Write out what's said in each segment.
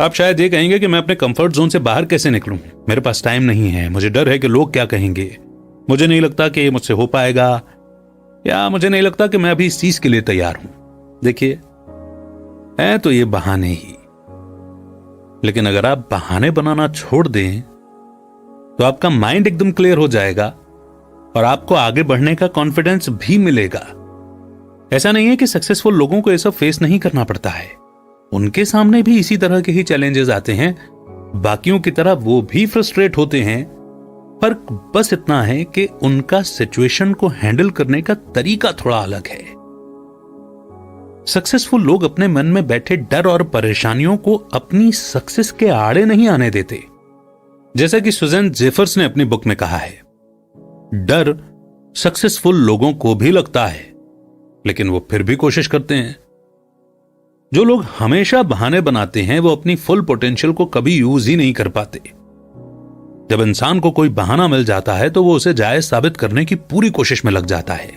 आप शायद ये कहेंगे कि मैं अपने कंफर्ट जोन से बाहर कैसे निकलूं, मेरे पास टाइम नहीं है, मुझे डर है कि लोग क्या कहेंगे, मुझे नहीं लगता कि मुझसे हो पाएगा, या मुझे नहीं लगता कि मैं अभी इस चीज के लिए तैयार हूं। देखिए, है तो ये बहाने ही, लेकिन अगर आप बहाने बनाना छोड़ दें तो आपका माइंड एकदम क्लियर हो जाएगा और आपको आगे बढ़ने का कॉन्फिडेंस भी मिलेगा। ऐसा नहीं है कि सक्सेसफुल लोगों को ये सब फेस नहीं करना पड़ता है, उनके सामने भी इसी तरह के ही चैलेंजेस आते हैं, बाकियों की तरह वो भी फ्रस्ट्रेट होते हैं। फर्क बस इतना है कि उनका सिचुएशन को हैंडल करने का तरीका थोड़ा अलग है। सक्सेसफुल लोग अपने मन में बैठे डर और परेशानियों को अपनी सक्सेस के आड़े नहीं आने देते। जैसा कि सुजैन जेफर्स ने अपनी बुक में कहा है, डर सक्सेसफुल लोगों को भी लगता है, लेकिन वो फिर भी कोशिश करते हैं। जो लोग हमेशा बहाने बनाते हैं वो अपनी फुल पोटेंशियल को कभी यूज ही नहीं कर पाते। जब इंसान को कोई बहाना मिल जाता है तो वो उसे जायज साबित करने की पूरी कोशिश में लग जाता है,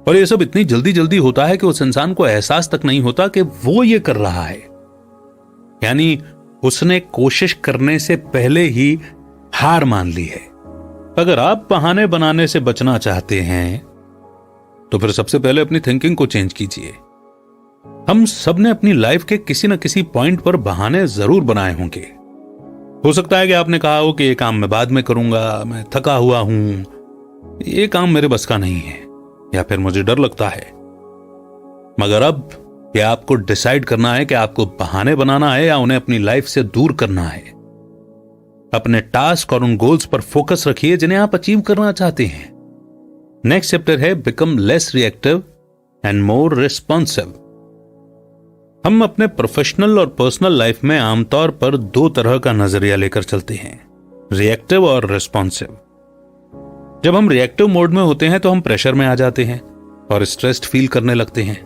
और ये सब इतनी जल्दी जल्दी होता है कि उस इंसान को एहसास तक नहीं होता कि वो ये कर रहा है, यानी उसने कोशिश करने से पहले ही हार मान ली है। अगर आप बहाने बनाने से बचना चाहते हैं तो फिर सबसे पहले अपनी थिंकिंग को चेंज कीजिए। हम सब ने अपनी लाइफ के किसी न किसी पॉइंट पर बहाने जरूर बनाए होंगे। हो सकता है कि आपने कहा हो कि ये काम मैं बाद में करूंगा, मैं थका हुआ हूं, ये काम मेरे बस का नहीं है, या फिर मुझे डर लगता है। मगर अब यह आपको डिसाइड करना है कि आपको बहाने बनाना है या उन्हें अपनी लाइफ से दूर करना है। अपने टास्क और उन गोल्स पर फोकस रखिए जिन्हें आप अचीव करना चाहते हैं। नेक्स्ट चैप्टर है become less reactive and more responsive. हम अपने प्रोफेशनल और पर्सनल लाइफ में आमतौर पर दो तरह का नजरिया लेकर चलते हैं, रिएक्टिव और रिस्पॉन्सिव। जब हम रिएक्टिव मोड में होते हैं तो हम प्रेशर में आ जाते हैं और स्ट्रेस्ड फील करने लगते हैं।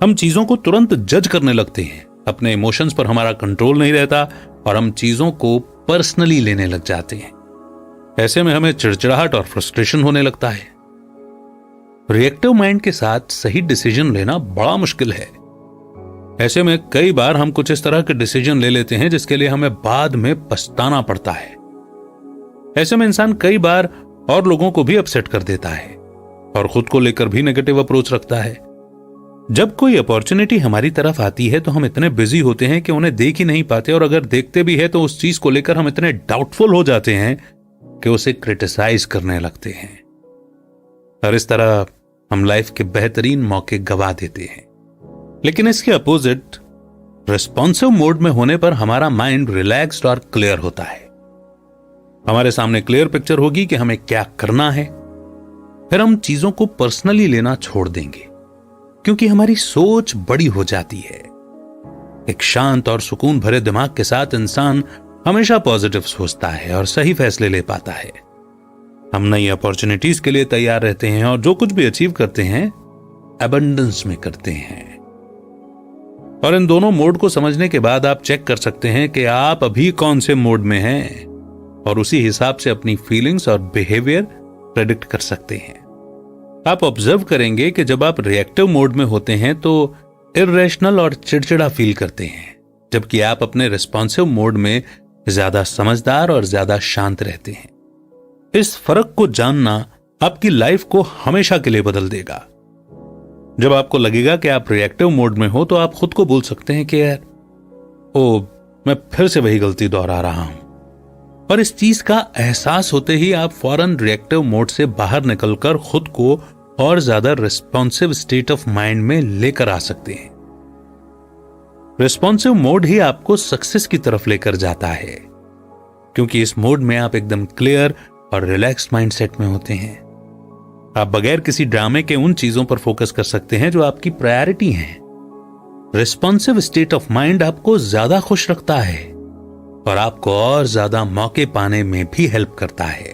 हम चीजों को तुरंत जज करने लगते हैं, अपने इमोशंस पर हमारा कंट्रोल नहीं रहता और हम चीजों को पर्सनली लेने लग जाते हैं। ऐसे में हमें चिड़चिड़ाहट और फ्रस्ट्रेशन होने लगता है। रिएक्टिव माइंड के साथ सही डिसीजन लेना बड़ा मुश्किल है। ऐसे में कई बार हम कुछ इस तरह के डिसीजन ले लेते हैं जिसके लिए हमें बाद में पछताना पड़ता है। ऐसे में इंसान कई बार और लोगों को भी अपसेट कर देता है और खुद को लेकर भी नेगेटिव अप्रोच रखता है। जब कोई अपॉर्चुनिटी हमारी तरफ आती है तो हम इतने बिजी होते हैं कि उन्हें देख ही नहीं पाते, और अगर देखते भी है तो उस चीज को लेकर हम इतने डाउटफुल हो जाते हैं कि उसे क्रिटिसाइज करने लगते हैं, और इस तरह हम लाइफ के बेहतरीन मौके गवा देते हैं। लेकिन इसके अपोजिट रिस्पॉन्सिव मोड में होने पर हमारा माइंड रिलैक्स्ड और क्लियर होता है। हमारे सामने क्लियर पिक्चर होगी कि हमें क्या करना है। फिर हम चीजों को पर्सनली लेना छोड़ देंगे क्योंकि हमारी सोच बड़ी हो जाती है। एक शांत और सुकून भरे दिमाग के साथ इंसान हमेशा पॉजिटिव सोचता है और सही फैसले ले पाता है। हम नई अपॉर्चुनिटीज के लिए तैयार रहते हैं और जो कुछ भी अचीव करते हैं एबंडेंस में करते हैं। और इन दोनों मोड को समझने के बाद आप चेक कर सकते हैं कि आप अभी कौन से मोड में हैं और उसी हिसाब से अपनी फीलिंग्स और बिहेवियर प्रेडिक्ट कर सकते हैं। आप ऑब्जर्व करेंगे कि जब आप रिएक्टिव मोड में होते हैं तो इर्रेशनल और चिड़चिड़ा फील करते हैं, जबकि आप अपने रिस्पॉन्सिव मोड में ज्यादा समझदार और ज्यादा शांत रहते हैं। इस फर्क को जानना आपकी लाइफ को हमेशा के लिए बदल देगा। जब आपको लगेगा कि आप रिएक्टिव मोड में हो तो आप खुद को बोल सकते हैं कि यार मैं फिर से वही गलती दोहरा रहा हूं, और इस चीज का एहसास होते ही आप फौरन रिएक्टिव मोड से बाहर निकलकर खुद को और ज्यादा रिस्पॉन्सिव स्टेट ऑफ माइंड में लेकर आ सकते हैं। रिस्पॉन्सिव मोड ही आपको सक्सेस की तरफ लेकर जाता है, क्योंकि इस मोड में आप एकदम क्लियर और रिलैक्स्ड माइंडसेट में होते हैं। आप बगैर किसी ड्रामे के उन चीजों पर फोकस कर सकते हैं जो आपकी प्रायोरिटी हैं। रिस्पॉन्सिव स्टेट ऑफ माइंड आपको ज्यादा खुश रखता है और आपको और ज्यादा मौके पाने में भी हेल्प करता है।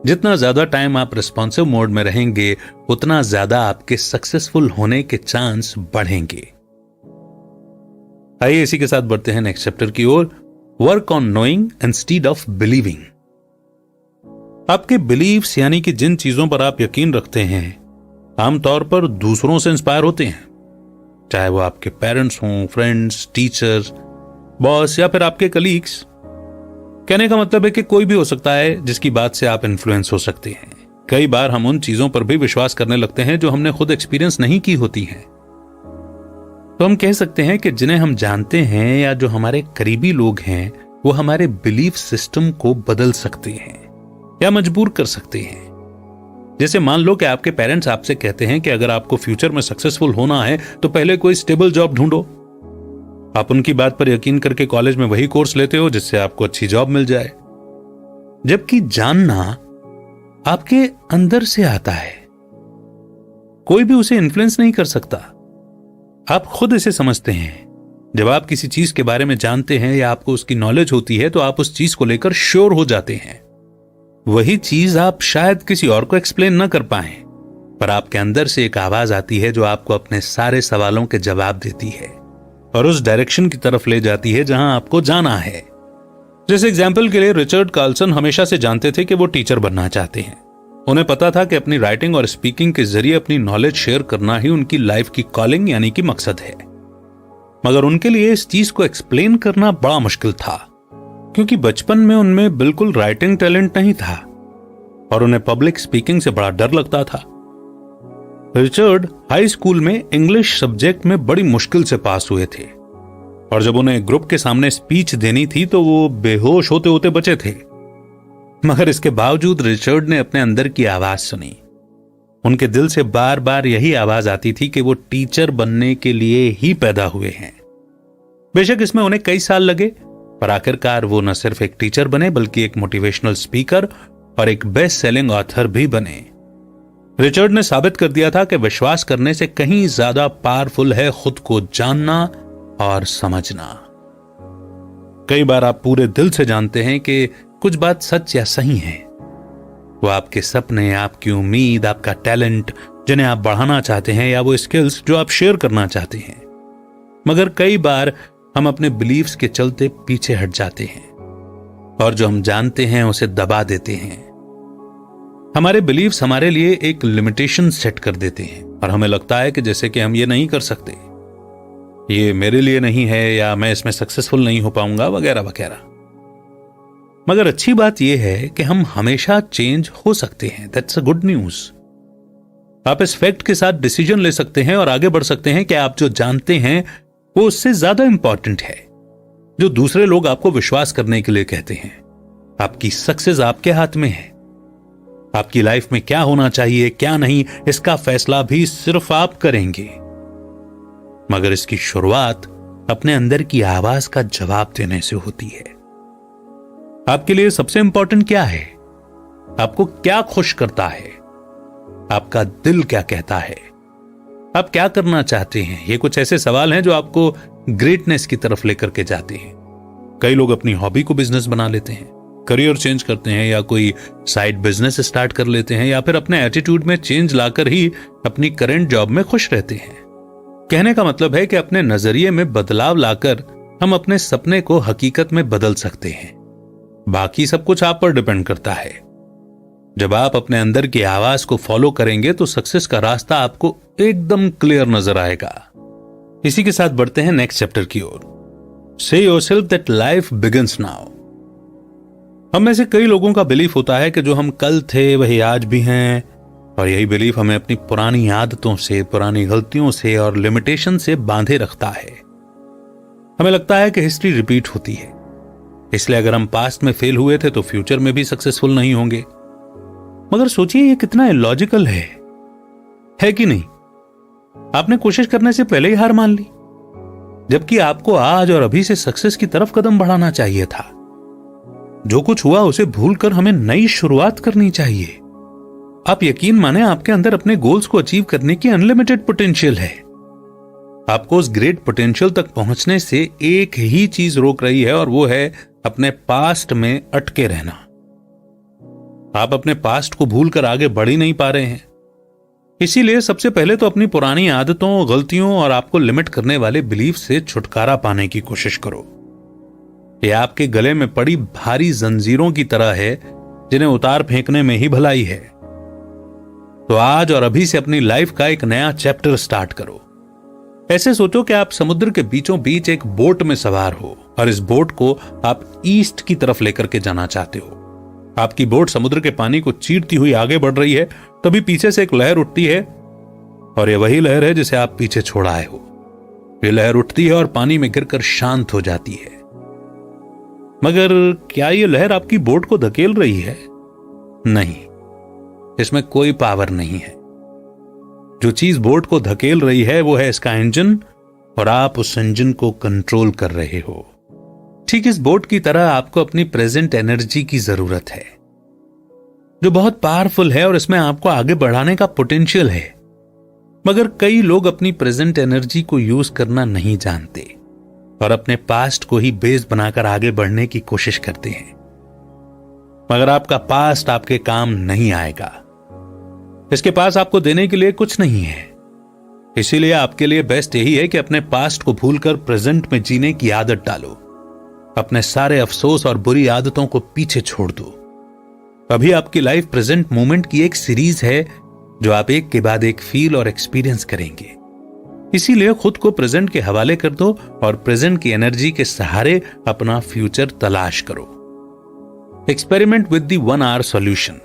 जितना ज्यादा टाइम आप रिस्पॉन्सिव मोड में रहेंगे उतना ज्यादा आपके सक्सेसफुल होने के चांस बढ़ेंगे। आइए इसी के साथ बढ़ते हैं नेक्स्ट चैप्टर की ओर, work on knowing instead of believing. आपके बिलीव्स यानी कि जिन चीजों पर आप यकीन रखते हैं आमतौर पर दूसरों से इंस्पायर होते हैं, चाहे वो आपके पेरेंट्स हों, फ्रेंड्स, टीचर्स बॉस या फिर आपके कलीग्स। कहने का मतलब है कि कोई भी हो सकता है जिसकी बात से आप इन्फ्लुएंस हो सकते हैं। कई बार हम उन चीजों पर भी विश्वास करने लगते हैं जो हमने खुद एक्सपीरियंस नहीं की होती हैं। तो हम कह सकते हैं कि जिन्हें हम जानते हैं या जो हमारे करीबी लोग हैं वो हमारे बिलीफ सिस्टम को बदल सकते हैं या मजबूर कर सकते हैं। जैसे मान लो कि आपके पेरेंट्स आपसे कहते हैं कि अगर आपको फ्यूचर में सक्सेसफुल होना है तो पहले कोई स्टेबल जॉब ढूंढो। आप उनकी बात पर यकीन करके कॉलेज में वही कोर्स लेते हो जिससे आपको अच्छी जॉब मिल जाए, जबकि जानना आपके अंदर से आता है। कोई भी उसे इन्फ्लुएंस नहीं कर सकता, आप खुद इसे समझते हैं। जब आप किसी चीज के बारे में जानते हैं या आपको उसकी नॉलेज होती है तो आप उस चीज को लेकर श्योर हो जाते हैं। वही चीज आप शायद किसी और को एक्सप्लेन ना कर पाए, पर आपके अंदर से एक आवाज आती है जो आपको अपने सारे सवालों के जवाब देती है और उस डायरेक्शन की तरफ ले जाती है जहां आपको जाना है। जैसे एग्जाम्पल के लिए रिचर्ड कार्लसन हमेशा से जानते थे कि वो टीचर बनना चाहते हैं। उन्हें पता था कि अपनी राइटिंग और स्पीकिंग के जरिए अपनी नॉलेज शेयर करना ही उनकी लाइफ की कॉलिंग यानी कि मकसद है। मगर उनके लिए इस चीज को एक्सप्लेन करना बड़ा मुश्किल था, क्योंकि बचपन में उनमें बिल्कुल राइटिंग टैलेंट नहीं था और उन्हें पब्लिक स्पीकिंग से बड़ा डर लगता था। रिचर्ड हाई स्कूल में इंग्लिश सब्जेक्ट में बड़ी मुश्किल से पास हुए थे और जब उन्हें ग्रुप के सामने स्पीच देनी थी तो वो बेहोश होते होते बचे थे। मगर इसके बावजूद रिचर्ड ने अपने अंदर की आवाज सुनी। उनके दिल से बार बार यही आवाज आती थी कि वो टीचर बनने के लिए ही पैदा हुए हैं। बेशक इसमें उन्हें कई साल लगे, पर आखिरकार वो न सिर्फ एक टीचर बने बल्कि एक मोटिवेशनल स्पीकर और एक बेस्ट सेलिंग ऑथर भी बने। रिचर्ड ने साबित कर दिया था कि विश्वास करने से कहीं ज्यादा पावरफुल है खुद को जानना और समझना। कई बार आप पूरे दिल से जानते हैं कि कुछ बात सच या सही है। वो आपके सपने, आपकी उम्मीद, आपका टैलेंट जिन्हें आप बढ़ाना चाहते हैं या वो स्किल्स जो आप शेयर करना चाहते हैं। मगर कई बार हम अपने बिलीव्स के चलते पीछे हट जाते हैं और जो हम जानते हैं उसे दबा देते हैं। हमारे बिलीव्स हमारे लिए एक लिमिटेशन सेट कर देते हैं और हमें लगता है कि जैसे कि हम ये नहीं कर सकते, ये मेरे लिए नहीं है या मैं इसमें सक्सेसफुल नहीं हो पाऊंगा वगैरह वगैरह। मगर अच्छी बात यह है कि हम हमेशा चेंज हो सकते हैं। That's a good news. आप इस फैक्ट के साथ डिसीजन ले सकते हैं और आगे बढ़ सकते हैं कि आप जो जानते हैं वो उससे ज्यादा इंपॉर्टेंट है जो दूसरे लोग आपको विश्वास करने के लिए कहते हैं। आपकी सक्सेस आपके हाथ में है। आपकी लाइफ में क्या होना चाहिए क्या नहीं, इसका फैसला भी सिर्फ आप करेंगे। मगर इसकी शुरुआत अपने अंदर की आवाज का जवाब देने से होती है। आपके लिए सबसे इंपॉर्टेंट क्या है? आपको क्या खुश करता है? आपका दिल क्या कहता है? आप क्या करना चाहते हैं? ये कुछ ऐसे सवाल हैं जो आपको ग्रेटनेस की तरफ लेकर के जाते हैं। कई लोग अपनी हॉबी को बिजनेस बना लेते हैं, करियर चेंज करते हैं या कोई साइड बिजनेस स्टार्ट कर लेते हैं या फिर अपने एटीट्यूड में चेंज लाकर ही अपनी करंट जॉब में खुश रहते हैं। कहने का मतलब है कि अपने नजरिए में बदलाव लाकर हम अपने सपने को हकीकत में बदल सकते हैं। बाकी सब कुछ आप पर डिपेंड करता है। जब आप अपने अंदर की आवाज को फॉलो करेंगे तो सक्सेस का रास्ता आपको एकदम क्लियर नजर आएगा। इसी के साथ बढ़ते हैं नेक्स्ट चैप्टर की ओर। से yourself that life begins now. हम में से कई लोगों का बिलीफ होता है कि जो हम कल थे वही आज भी हैं, और यही बिलीफ हमें अपनी पुरानी आदतों से, पुरानी गलतियों से और लिमिटेशन से बांधे रखता है। हमें लगता है कि हिस्ट्री रिपीट होती है, इसलिए अगर हम पास्ट में फेल हुए थे तो फ्यूचर में भी सक्सेसफुल नहीं होंगे। मगर सोचिए ये कितना इलॉजिकल है कि नहीं? आपने कोशिश करने से पहले ही हार मान ली, जबकि आपको आज और अभी से सक्सेस की तरफ कदम बढ़ाना चाहिए था। जो कुछ हुआ उसे भूलकर हमें नई शुरुआत करनी चाहिए। आप यकीन माने आपके अंदर अपने गोल्स को अचीव करने की अनलिमिटेड पोटेंशियल है। आपको उस ग्रेट पोटेंशियल तक पहुंचने से एक ही चीज रोक रही है और वो है अपने पास्ट में अटके रहना। आप अपने पास्ट को भूलकर आगे बढ़ ही नहीं पा रहे हैं। इसीलिए सबसे पहले तो अपनी पुरानी आदतों, गलतियों और आपको लिमिट करने वाले बिलीफ से छुटकारा पाने की कोशिश करो। यह आपके गले में पड़ी भारी जंजीरों की तरह है जिन्हें उतार फेंकने में ही भलाई है। तो आज और अभी से अपनी लाइफ का एक नया चैप्टर स्टार्ट करो। ऐसे सोचो कि आप समुद्र के बीचों बीच एक बोट में सवार हो और इस बोट को आप ईस्ट की तरफ लेकर के जाना चाहते हो। आपकी बोट समुद्र के पानी को चीरती हुई आगे बढ़ रही है, तभी पीछे से एक लहर उठती है और यह वही लहर है जिसे आप पीछे छोड़ आए हो। यह लहर उठती है और पानी में गिरकर शांत हो जाती है। मगर क्या यह लहर आपकी बोट को धकेल रही है? नहीं, इसमें कोई पावर नहीं है। जो चीज बोट को धकेल रही है वो है इसका इंजन, और आप उस इंजन को कंट्रोल कर रहे हो। ठीक इस बोट की तरह आपको अपनी प्रेजेंट एनर्जी की जरूरत है, जो बहुत पावरफुल है और इसमें आपको आगे बढ़ाने का पोटेंशियल है। मगर कई लोग अपनी प्रेजेंट एनर्जी को यूज करना नहीं जानते और अपने पास्ट को ही बेस बनाकर आगे बढ़ने की कोशिश करते हैं। मगर आपका पास्ट आपके काम नहीं आएगा। इसके पास आपको देने के लिए कुछ नहीं है। इसीलिए आपके लिए बेस्ट यही है कि अपने पास्ट को भूलकर प्रेजेंट में जीने की आदत डालो। अपने सारे अफसोस और बुरी आदतों को पीछे छोड़ दो। अभी आपकी लाइफ प्रेजेंट मोमेंट की एक सीरीज है जो आप एक के बाद एक फील और एक्सपीरियंस करेंगे। इसीलिए खुद को प्रेजेंट के हवाले कर दो और प्रेजेंट की एनर्जी के सहारे अपना फ्यूचर तलाश करो। Experiment with the 1 hour solution.